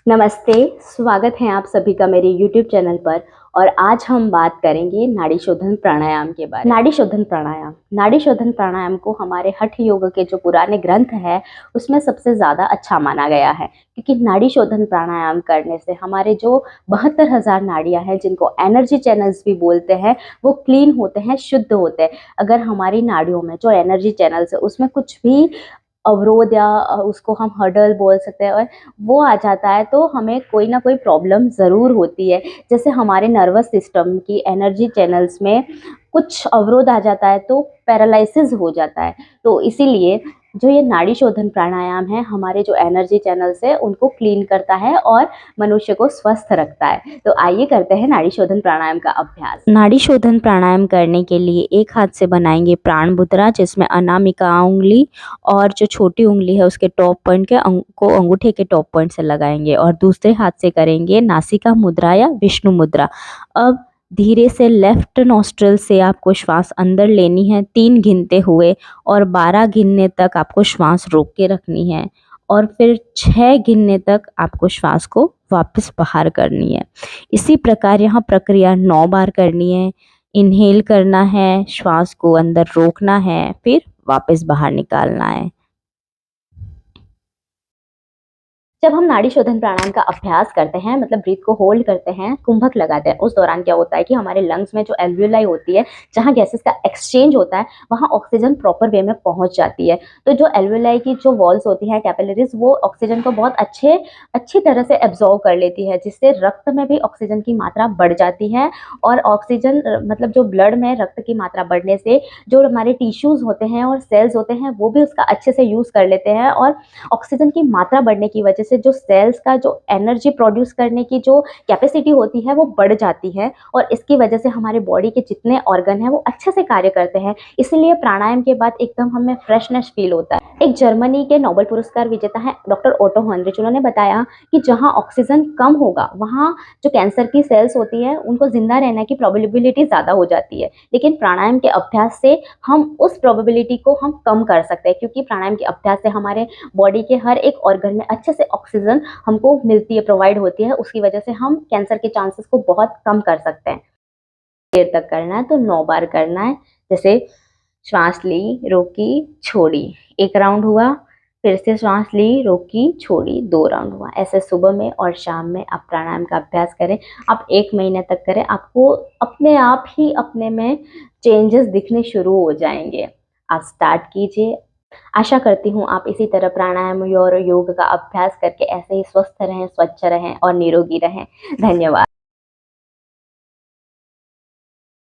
नमस्ते, स्वागत है आप सभी का मेरे YouTube चैनल पर। और आज हम बात करेंगे नाड़ी शोधन प्राणायाम के बारे में। नाड़ी शोधन प्राणायाम को हमारे हठ योग के जो पुराने ग्रंथ है उसमें सबसे ज़्यादा अच्छा माना गया है, क्योंकि नाड़ी शोधन प्राणायाम करने से हमारे जो 72,000 नाड़ियाँ हैं, जिनको एनर्जी चैनल्स भी बोलते हैं, वो क्लीन होते हैं, शुद्ध होते हैं। अगर हमारी नाड़ियों में जो एनर्जी चैनल्स है उसमें कुछ भी अवरोध या उसको हम हर्डल बोल सकते हैं, और वो आ जाता है तो हमें कोई ना कोई प्रॉब्लम ज़रूर होती है। जैसे हमारे नर्वस सिस्टम की एनर्जी चैनल्स में कुछ अवरोध आ जाता है तो पैरालिसिस हो जाता है। तो इसीलिए जो ये नाड़ी शोधन प्राणायाम है, हमारे जो एनर्जी चैनल्स है उनको क्लीन करता है और मनुष्य को स्वस्थ रखता है। तो आइए करते हैं नाड़ी शोधन प्राणायाम का अभ्यास। नाड़ी शोधन प्राणायाम करने के लिए एक हाथ से बनाएंगे प्राण मुद्रा, जिसमें अनामिका उंगली और जो छोटी उंगली है उसके टॉप पॉइंट को अंगूठे के टॉप पॉइंट से लगाएंगे, और दूसरे हाथ से करेंगे नासिका मुद्रा या विष्णु मुद्रा। अब धीरे से लेफ्ट नॉस्ट्रल से आपको श्वास अंदर लेनी है 3 गिनते हुए, और 12 गिनने तक आपको श्वास रोक के रखनी है, और फिर 6 गिनने तक आपको श्वास को वापस बाहर करनी है। इसी प्रकार यहाँ प्रक्रिया 9 बार करनी है। इनहेल करना है, श्वास को अंदर रोकना है, फिर वापस बाहर निकालना है। जब हम नाड़ी शोधन प्राणायाम का अभ्यास करते हैं, मतलब ब्रीथ को होल्ड करते हैं, कुंभक लगाते हैं, उस दौरान क्या होता है कि हमारे लंग्स में जो एल्वियोलाई होती है, जहाँ गैसेस का एक्सचेंज होता है, वहाँ ऑक्सीजन प्रॉपर वे में पहुँच जाती है। तो जो एल्वियोलाई की जो वॉल्स होती हैं, कैपिलरीज, वो ऑक्सीजन को बहुत अच्छी तरह से एब्जॉर्व कर लेती है, जिससे रक्त में भी ऑक्सीजन की मात्रा बढ़ जाती है। और ऑक्सीजन मतलब जो ब्लड में रक्त की मात्रा बढ़ने से जो हमारे टिश्यूज़ होते हैं और सेल्स होते हैं, वो भी उसका अच्छे से यूज़ कर लेते हैं। और ऑक्सीजन की मात्रा बढ़ने की वजह से जो सेल्स का जो एनर्जी प्रोड्यूस करने की जो कैपेसिटी होती है वो बढ़ जाती है, और इसकी वजह से हमारे बॉडी के जितने ऑर्गन हैं वो अच्छे से कार्य करते हैं। इसीलिए प्राणायाम के बाद एकदम हमें फ्रेशनेस फील होता है। एक जर्मनी के नोबेल पुरस्कार विजेता है डॉक्टर ओटो हॉनरिच, उन्होंने बताया कि जहाँ ऑक्सीजन कम होगा वहाँ जो कैंसर की सेल्स होती है उनको जिंदा रहने की प्रोबेबिलिटी ज़्यादा हो जाती है, लेकिन प्राणायाम के अभ्यास से हम उस प्रोबेबिलिटी को हम कम कर सकते हैं, क्योंकि प्राणायाम के अभ्यास से हमारे बॉडी के हर एक ऑर्गन में अच्छे से ऑक्सीजन हमको मिलती है, प्रोवाइड होती है। उसकी वजह से हम कैंसर के चांसेस को बहुत कम कर सकते हैं। देर तक करना है तो 9 बार करना है। जैसे श्वास ली, रोकी, छोड़ी, 1 राउंड हुआ, फिर से श्वास ली, रोकी, छोड़ी, 2 राउंड हुआ। ऐसे सुबह में और शाम में आप प्राणायाम का अभ्यास करें। आप 1 महीने तक करें, आपको अपने आप ही अपने में चेंजेस दिखने शुरू हो जाएंगे। आप स्टार्ट कीजिए। आशा करती हूँ आप इसी तरह प्राणायाम और योग का अभ्यास करके ऐसे ही स्वस्थ रहें, स्वच्छ रहें और निरोगी रहें। धन्यवाद।